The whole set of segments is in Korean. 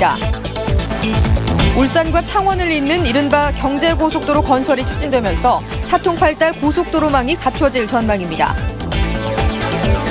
시작됐습니다. 울산과 창원을 잇는 이른바 경제고속도로 건설이 추진되면서 사통팔달 고속도로망이 갖춰질 전망입니다.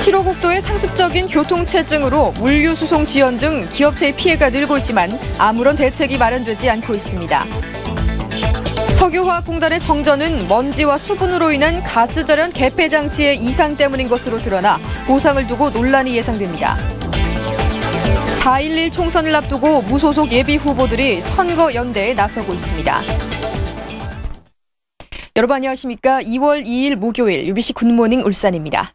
7호 국도의 상습적인 교통체증으로 물류수송 지연 등 기업체의 피해가 늘고 있지만 아무런 대책이 마련되지 않고 있습니다. 석유화학공단의 정전은 먼지와 수분으로 인한 가스절연 개폐 장치의 이상 때문인 것으로 드러나 보상을 두고 논란이 예상됩니다. 4.11 총선을 앞두고 무소속 예비 후보들이 선거 연대에 나서고 있습니다. 여러분 안녕하십니까? 2월 2일 목요일 UBC 굿모닝 울산입니다.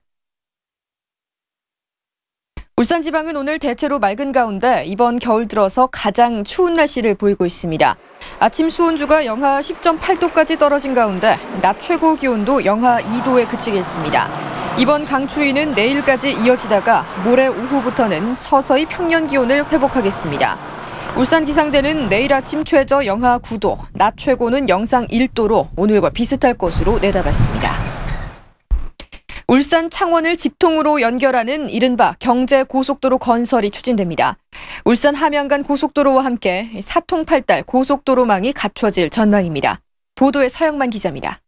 울산지방은 오늘 대체로 맑은 가운데 이번 겨울 들어서 가장 추운 날씨를 보이고 있습니다. 아침 수온주가 영하 10.8도까지 떨어진 가운데 낮 최고 기온도 영하 2도에 그치겠습니다. 이번 강추위는 내일까지 이어지다가 모레 오후부터는 서서히 평년 기온을 회복하겠습니다. 울산기상대는 내일 아침 최저 영하 9도, 낮 최고는 영상 1도로 오늘과 비슷할 것으로 내다봤습니다. 울산 창원을 직통으로 연결하는 이른바 경제고속도로 건설이 추진됩니다. 울산 함양간 고속도로와 함께 사통팔달 고속도로망이 갖춰질 전망입니다. 보도에 서영만 기자입니다.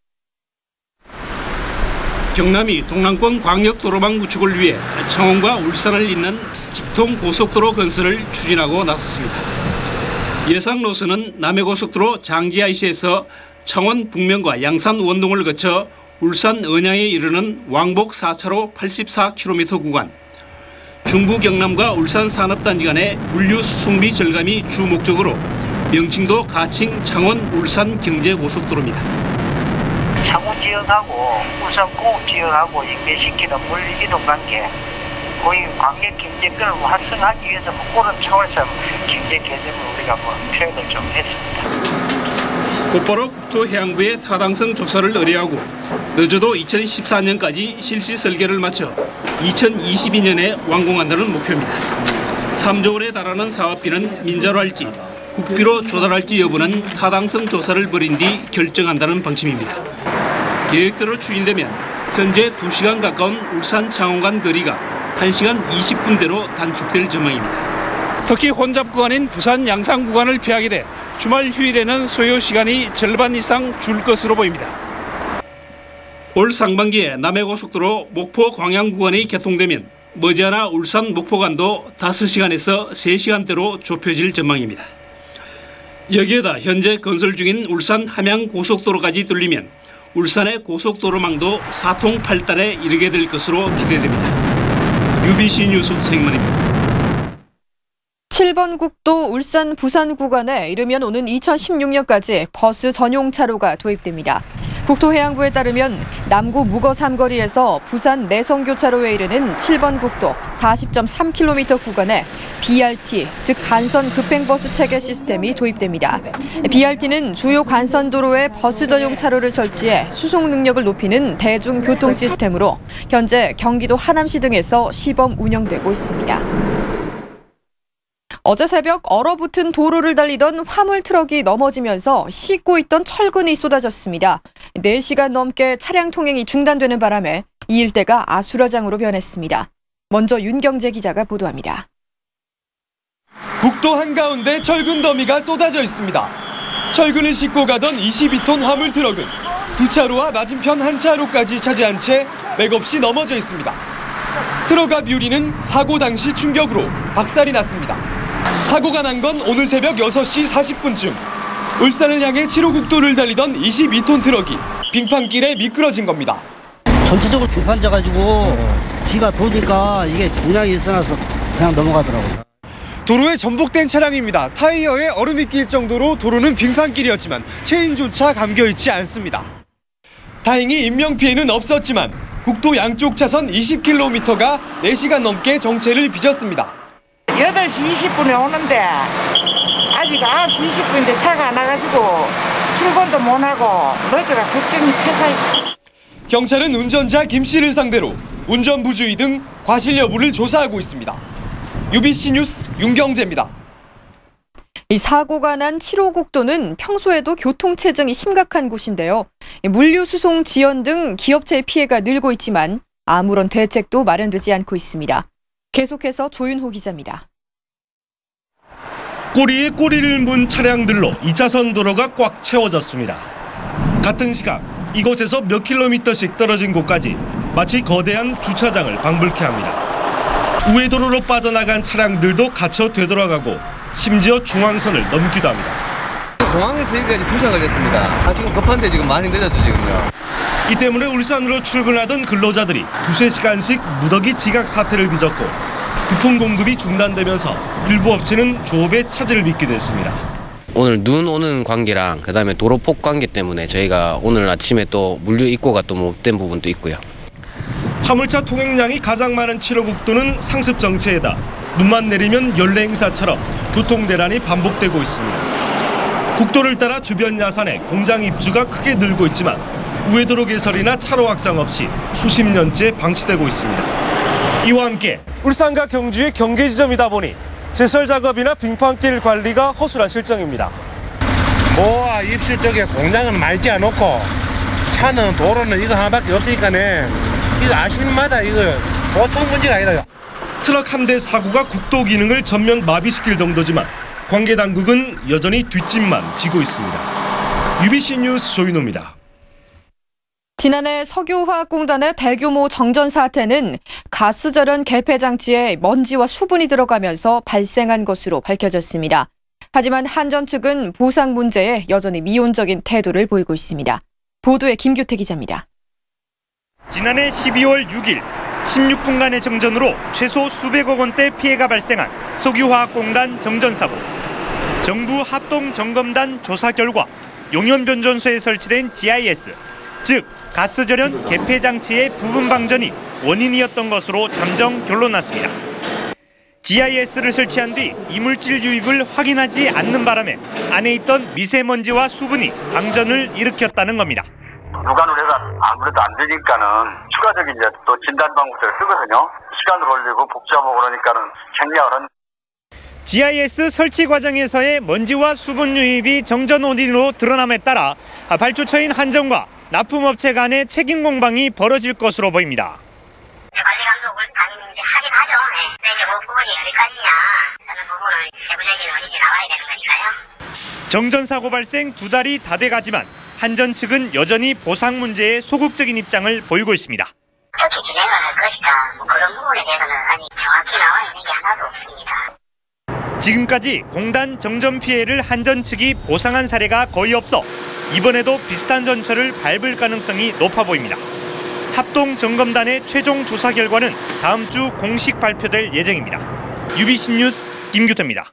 경남이 동남권 광역도로망 구축을 위해 창원과 울산을 잇는 직통 고속도로 건설을 추진하고 나섰습니다. 예상 노선은 남해고속도로 장지 IC에서 창원 북면과 양산 원동을 거쳐 울산 언양에 이르는 왕복 4차로 84km 구간, 중부 경남과 울산 산업단지 간의 물류 수송비 절감이 주 목적으로 명칭도 가칭 창원 울산 경제고속도로입니다. 창원 지역하고 울산 공업 지역하고 연계시키는 물이동 관계, 거의 광역 경제권을 활성화하기 위해서 그런 차원에서 경제 개념을 우리가 표현을 좀 했습니다. 곧바로 국토해양부의 타당성 조사를 의뢰하고 늦어도 2014년까지 실시 설계를 마쳐 2022년에 완공한다는 목표입니다. 3조 원에 달하는 사업비는 민자로 할지 국비로 조달할지 여부는 타당성 조사를 벌인 뒤 결정한다는 방침입니다. 계획대로 추진되면 현재 2시간 가까운 울산 창원 간 거리가 1시간 20분대로 단축될 전망입니다. 특히 혼잡 구간인 부산 양산 구간을 피하게 돼 주말 휴일에는 소요 시간이 절반 이상 줄 것으로 보입니다. 올 상반기에 남해고속도로 목포 광양 구간이 개통되면 머지않아 울산 목포 간도 5시간에서 3시간대로 좁혀질 전망입니다. 여기에다 현재 건설 중인 울산 함양 고속도로까지 뚫리면 울산의 고속도로망도 사통팔달에 이르게 될 것으로 기대됩니다. UBC 뉴스 서영만입니다. 7번 국도 울산 부산 구간에 이르면 오는 2016년까지 버스 전용 차로가 도입됩니다. 국토해양부에 따르면 남구 무거 삼거리에서 부산 내성교차로에 이르는 7번 국도 40.3km 구간에 BRT, 즉 간선 급행버스 체계 시스템이 도입됩니다. BRT는 주요 간선도로에 버스 전용 차로를 설치해 수송 능력을 높이는 대중교통 시스템으로 현재 경기도 하남시 등에서 시범 운영되고 있습니다. 어제 새벽 얼어붙은 도로를 달리던 화물 트럭이 넘어지면서 싣고 있던 철근이 쏟아졌습니다. 4시간 넘게 차량 통행이 중단되는 바람에 이 일대가 아수라장으로 변했습니다. 먼저 윤경재 기자가 보도합니다. 국도 한가운데 철근 더미가 쏟아져 있습니다. 철근을 싣고 가던 22톤 화물 트럭은 두 차로와 맞은편 한 차로까지 차지한 채 맥없이 넘어져 있습니다. 트럭 앞 유리는 사고 당시 충격으로 박살이 났습니다. 사고가 난 건 오늘 새벽 6시 40분쯤 울산을 향해 7호 국도를 달리던 22톤 트럭이 빙판길에 미끄러진 겁니다. 전체적으로 빙판져가지고 비가 도니까 이게 중량이 있어서 그냥 넘어가더라고요. 도로에 전복된 차량입니다. 타이어에 얼음이 낄 정도로 도로는 빙판길이었지만 체인조차 감겨있지 않습니다. 다행히 인명피해는 없었지만 국도 양쪽 차선 20km가 4시간 넘게 정체를 빚었습니다. 8시 20분에 오는데 아직 9시 20분인데 차가 안 와가지고 출근도 못하고 너희들아 걱정이 태사이. 경찰은 운전자 김 씨를 상대로 운전부주의 등 과실 여부를 조사하고 있습니다. UBC 뉴스 윤경재입니다. 이 사고가 난 7호 국도는 평소에도 교통체증이 심각한 곳인데요. 물류 수송 지연 등 기업체의 피해가 늘고 있지만 아무런 대책도 마련되지 않고 있습니다. 계속해서 조윤호 기자입니다. 꼬리에 꼬리를 문 차량들로 2차선 도로가 꽉 채워졌습니다. 같은 시각 이곳에서 몇 킬로미터씩 떨어진 곳까지 마치 거대한 주차장을 방불케 합니다. 우회도로로 빠져나간 차량들도 갇혀 되돌아가고 심지어 중앙선을 넘기도 합니다. 공항에서 여기까지 2시간 걸렸습니다. 지금 급한데 지금 많이 늦었죠 지금요. 이 때문에 울산으로 출근하던 근로자들이 2~3시간씩 무더기 지각 사태를 빚었고 부품 공급이 중단되면서 일부 업체는 조업의 차질을 빚기도 했습니다. 오늘 눈 오는 관계랑 그다음에 도로 폭 관계 때문에 저희가 오늘 아침에 또 물류 입고가 또 못 된 부분도 있고요. 화물차 통행량이 가장 많은 7호국도는 상습 정체에다 눈만 내리면 연례 행사처럼 교통 대란이 반복되고 있습니다. 국도를 따라 주변 야산에 공장 입주가 크게 늘고 있지만 우회도로 개설이나 차로 확장 없이 수십 년째 방치되고 있습니다. 이와 함께 울산과 경주의 경계 지점이다 보니 제설 작업이나 빙판길 관리가 허술한 실정입니다. 모아 입실 쪽에 공장은 많이 지어놓고 차는 도로는 이거 하나밖에 없으니까네 이거 아실마다 이거 보통 문제가 아니다. 트럭 한 대 사고가 국도 기능을 전면 마비시킬 정도지만 관계 당국은 여전히 뒷짐만 지고 있습니다. UBC 뉴스 조인호입니다. 지난해 석유화학공단의 대규모 정전 사태는 가스 절연 개폐 장치에 먼지와 수분이 들어가면서 발생한 것으로 밝혀졌습니다. 하지만 한전 측은 보상 문제에 여전히 미온적인 태도를 보이고 있습니다. 보도에 김규태 기자입니다. 지난해 12월 6일 16분간의 정전으로 최소 수백억 원대 피해가 발생한 석유화학공단 정전 사고. 정부 합동점검단 조사 결과 용연변전소에 설치된 GIS, 즉 가스 절연 개폐 장치의 부분 방전이 원인이었던 것으로 잠정 결론났습니다. GIS를 설치한 뒤 이물질 유입을 확인하지 않는 바람에 안에 있던 미세먼지와 수분이 방전을 일으켰다는 겁니다. 누가누래가 아무래도 안 되니까는 추가적인 이제 또 진단 방법을 쓰거든요. 시간을 올리고 복잡하고 그러니까는 생략을 한. GIS 설치 과정에서의 먼지와 수분 유입이 정전 원인으로 드러남에 따라 발주처인 한전과 납품업체 간의 책임 공방이 벌어질 것으로 보입니다. 관리 감독을 당연히 이제 하긴 하죠. 근데 그 부분이 어디까지냐 하는 부분은 세부적인 원인이 나와야 되는 거니까요. 정전 사고 발생 2달이 다 돼가지만 한전 측은 여전히 보상 문제에 소극적인 입장을 보이고 있습니다. 어떻게 진행을 할 것이다. 그런 부분에 대해서는 아직 정확히 나와 있는 게 하나도 없습니다. 지금까지 공단 정전 피해를 한전 측이 보상한 사례가 거의 없어 이번에도 비슷한 전철을 밟을 가능성이 높아 보입니다. 합동점검단의 최종 조사 결과는 다음 주 공식 발표될 예정입니다. UBC 뉴스 김규태입니다.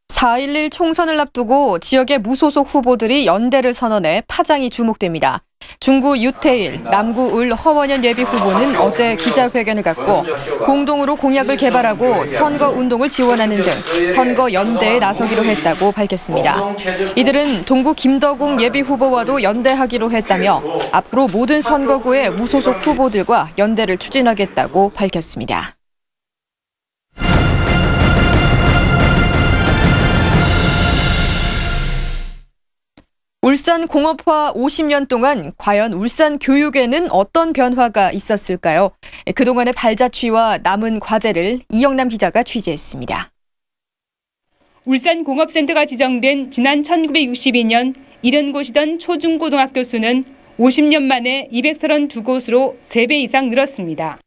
4.11 총선을 앞두고 지역의 무소속 후보들이 연대를 선언해 파장이 주목됩니다. 중구 유태일, 남구 을 허원현 예비후보는 어제 기자회견을 갖고 공동으로 공약을 개발하고 선거운동을 지원하는 등 선거 연대에 나서기로 했다고 밝혔습니다. 이들은 동구 김덕웅 예비후보와도 연대하기로 했다며 앞으로 모든 선거구의 무소속 후보들과 연대를 추진하겠다고 밝혔습니다. 울산 공업화 50년 동안 과연 울산 교육에는 어떤 변화가 있었을까요? 그동안의 발자취와 남은 과제를 이영남 기자가 취재했습니다. 울산 공업센터가 지정된 지난 1962년 70곳이던 초중고등학교 수는 50년 만에 232곳으로 3배 이상 늘었습니다.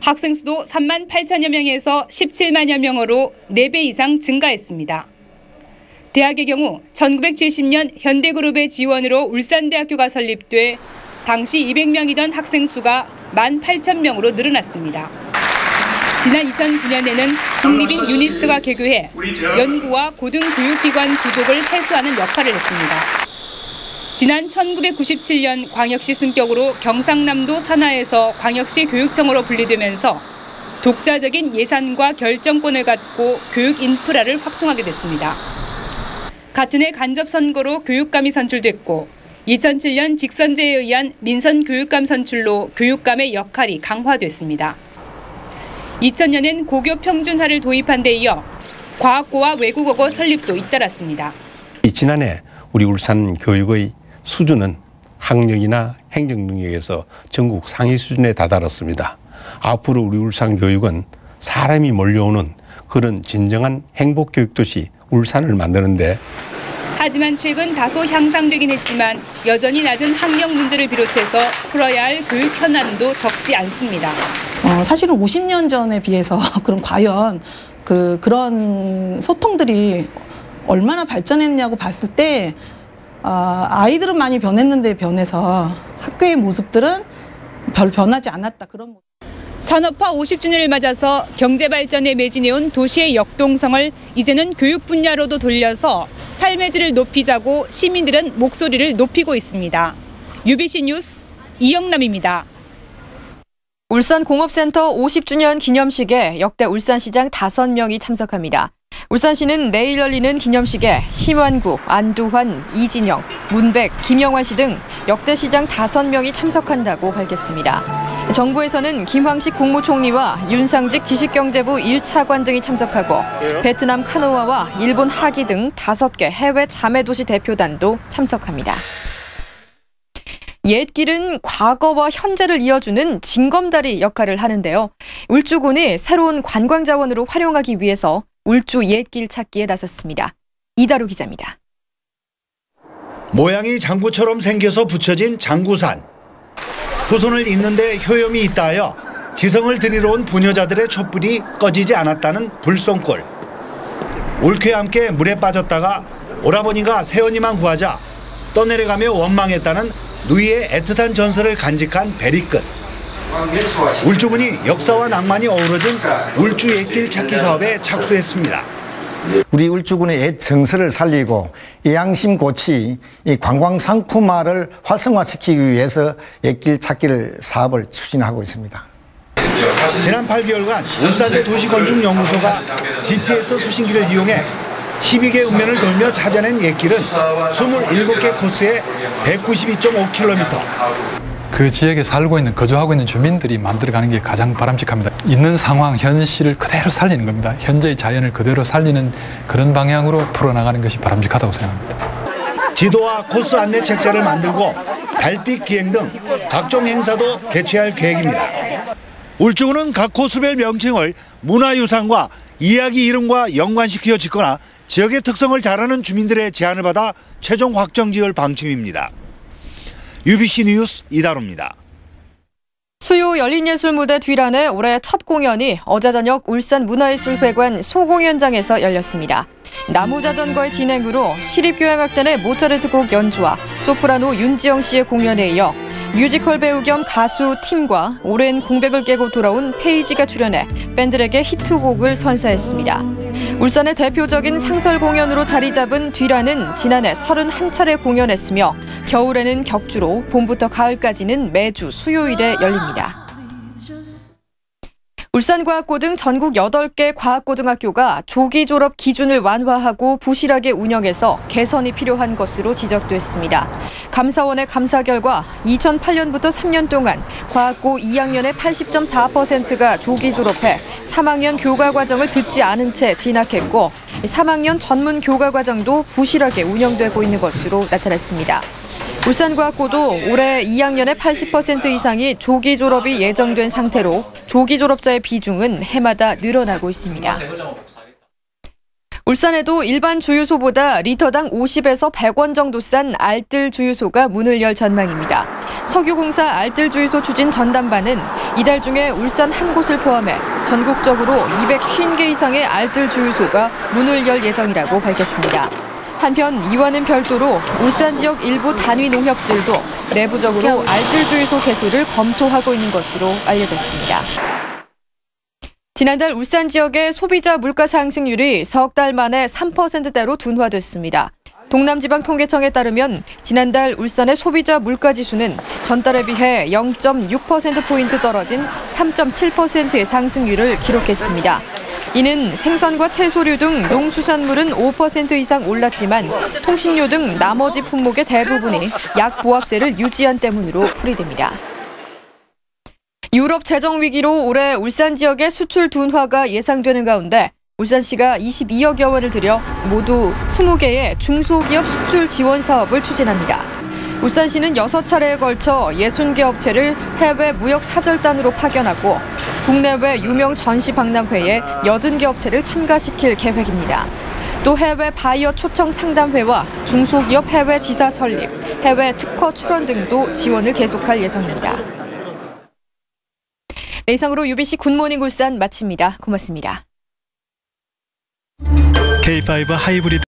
학생 수도 3만 8천여 명에서 17만여 명으로 4배 이상 증가했습니다. 대학의 경우 1970년 현대그룹의 지원으로 울산대학교가 설립돼 당시 200명이던 학생 수가 18,000명으로 늘어났습니다. 지난 2009년에는 국립인 유니스트가 개교해 연구와 고등교육기관 부족을 해소하는 역할을 했습니다. 지난 1997년 광역시 승격으로 경상남도 산하에서 광역시 교육청으로 분리되면서 독자적인 예산과 결정권을 갖고 교육 인프라를 확충하게 됐습니다. 같은 해 간접선거로 교육감이 선출됐고 2007년 직선제에 의한 민선 교육감 선출로 교육감의 역할이 강화됐습니다. 2000년엔 고교 평준화를 도입한 데 이어 과학고와 외국어고 설립도 잇따랐습니다. 지난해 우리 울산 교육의 수준은 학력이나 행정 능력에서 전국 상위 수준에 다다랐습니다. 앞으로 우리 울산 교육은 사람이 몰려오는 그런 진정한 행복교육도시 울산을 만드는데 하지만 최근 다소 향상되긴 했지만 여전히 낮은 학력 문제를 비롯해서 풀어야 할 교육 현안도 적지 않습니다. 사실은 50년 전에 비해서 그럼 과연 그런 소통들이 얼마나 발전했냐고 봤을 때 아이들은 많이 변했는데 변해서 학교의 모습들은 별 변하지 않았다. 그런 산업화 50주년을 맞아서 경제 발전에 매진해온 도시의 역동성을 이제는 교육 분야로도 돌려서 삶의 질을 높이자고 시민들은 목소리를 높이고 있습니다. UBC 뉴스 이영남입니다. 울산공업센터 50주년 기념식에 역대 울산시장 5명이 참석합니다. 울산시는 내일 열리는 기념식에 심완구, 안두환, 이진영, 문백, 김영환 씨 등 역대 시장 5명이 참석한다고 밝혔습니다. 정부에서는 김황식 국무총리와 윤상직 지식경제부 1차관 등이 참석하고 베트남 카노아와 일본 하기 등 5개 해외 자매도시 대표단도 참석합니다. 옛길은 과거와 현재를 이어주는 징검다리 역할을 하는데요. 울주군이 새로운 관광자원으로 활용하기 위해서 울주 옛길 찾기에 나섰습니다. 이다루 기자입니다. 모양이 장구처럼 생겨서 붙여진 장구산. 후손을 잇는 데 효염이 있다 하여 지성을 드리러 온 부녀자들의 촛불이 꺼지지 않았다는 불송골. 올케와 함께 물에 빠졌다가 오라버니가 새언니만 구하자 떠내려가며 원망했다는 누이의 애틋한 전설을 간직한 베리끝. 울주군이 역사와 낭만이 어우러진 울주 옛길 찾기 사업에 착수했습니다. 우리 울주군의 옛 정서를 살리고 애양심 고치 이 관광 상품화를 활성화시키기 위해서 옛길 찾기를 사업을 추진하고 있습니다. 지난 8개월간 울산대 도시건축연구소가 GPS 수신기를 이용해 12개 읍면을 돌며 찾아낸 옛길은 27개 코스에 192.5km. 그 지역에 살고 있는, 거주하고 있는 주민들이 만들어가는 게 가장 바람직합니다. 있는 상황, 현실을 그대로 살리는 겁니다. 현재의 자연을 그대로 살리는 그런 방향으로 풀어나가는 것이 바람직하다고 생각합니다. 지도와 코스 안내 책자를 만들고 달빛 기행 등 각종 행사도 개최할 계획입니다. 울주군은 각 코스별 명칭을 문화유산과 이야기 이름과 연관시켜 짓거나 지역의 특성을 잘 아는 주민들의 제안을 받아 최종 확정 지을 방침입니다. UBC 뉴스 이다루입니다. 수요 열린예술무대 뒤란의 올해 첫 공연이 어제 저녁 울산문화예술회관 소공연장에서 열렸습니다. 나무자전거의 진행으로 시립교향악단의 모차르트 곡 연주와 소프라노 윤지영 씨의 공연에 이어 뮤지컬 배우 겸 가수 팀과 오랜 공백을 깨고 돌아온 페이지가 출연해 팬들에게 히트곡을 선사했습니다. 울산의 대표적인 상설 공연으로 자리 잡은 뒤란은 지난해 31차례 공연했으며 겨울에는 격주로 봄부터 가을까지는 매주 수요일에 열립니다. 울산과학고 등 전국 8개 과학고등학교가 조기 졸업 기준을 완화하고 부실하게 운영해서 개선이 필요한 것으로 지적됐습니다. 감사원의 감사 결과 2008년부터 3년 동안 과학고 2학년의 80.4%가 조기 졸업해 3학년 교과 과정을 듣지 않은 채 진학했고 3학년 전문 교과 과정도 부실하게 운영되고 있는 것으로 나타났습니다. 울산과학고도 올해 2학년의 80% 이상이 조기 졸업이 예정된 상태로 조기 졸업자의 비중은 해마다 늘어나고 있습니다. 울산에도 일반 주유소보다 리터당 50에서 100원 정도 싼 알뜰 주유소가 문을 열 전망입니다. 석유공사 알뜰 주유소 추진 전담반은 이달 중에 울산 한 곳을 포함해 전국적으로 250개 이상의 알뜰 주유소가 문을 열 예정이라고 밝혔습니다. 한편 이와는 별도로 울산 지역 일부 단위 농협들도 내부적으로 알뜰 주유소 개소를 검토하고 있는 것으로 알려졌습니다. 지난달 울산 지역의 소비자 물가 상승률이 석 달 만에 3%대로 둔화됐습니다. 동남지방통계청에 따르면 지난달 울산의 소비자 물가지수는 전달에 비해 0.6%포인트 떨어진 3.7%의 상승률을 기록했습니다. 이는 생선과 채소류 등 농수산물은 5% 이상 올랐지만 통신료 등 나머지 품목의 대부분이 약 보합세를 유지한 때문으로 풀이됩니다. 유럽 재정 위기로 올해 울산 지역의 수출 둔화가 예상되는 가운데 울산시가 22억여 원을 들여 모두 20개의 중소기업 수출 지원 사업을 추진합니다. 울산시는 6차례에 걸쳐 60개 업체를 해외 무역 사절단으로 파견하고 국내외 유명 전시 박람회에 80개 업체를 참가시킬 계획입니다. 또 해외 바이어 초청 상담회와 중소기업 해외 지사 설립, 해외 특허 출원 등도 지원을 계속할 예정입니다. 네, 이상으로 UBC 굿모닝 울산 마칩니다. 고맙습니다. K5 하이브리드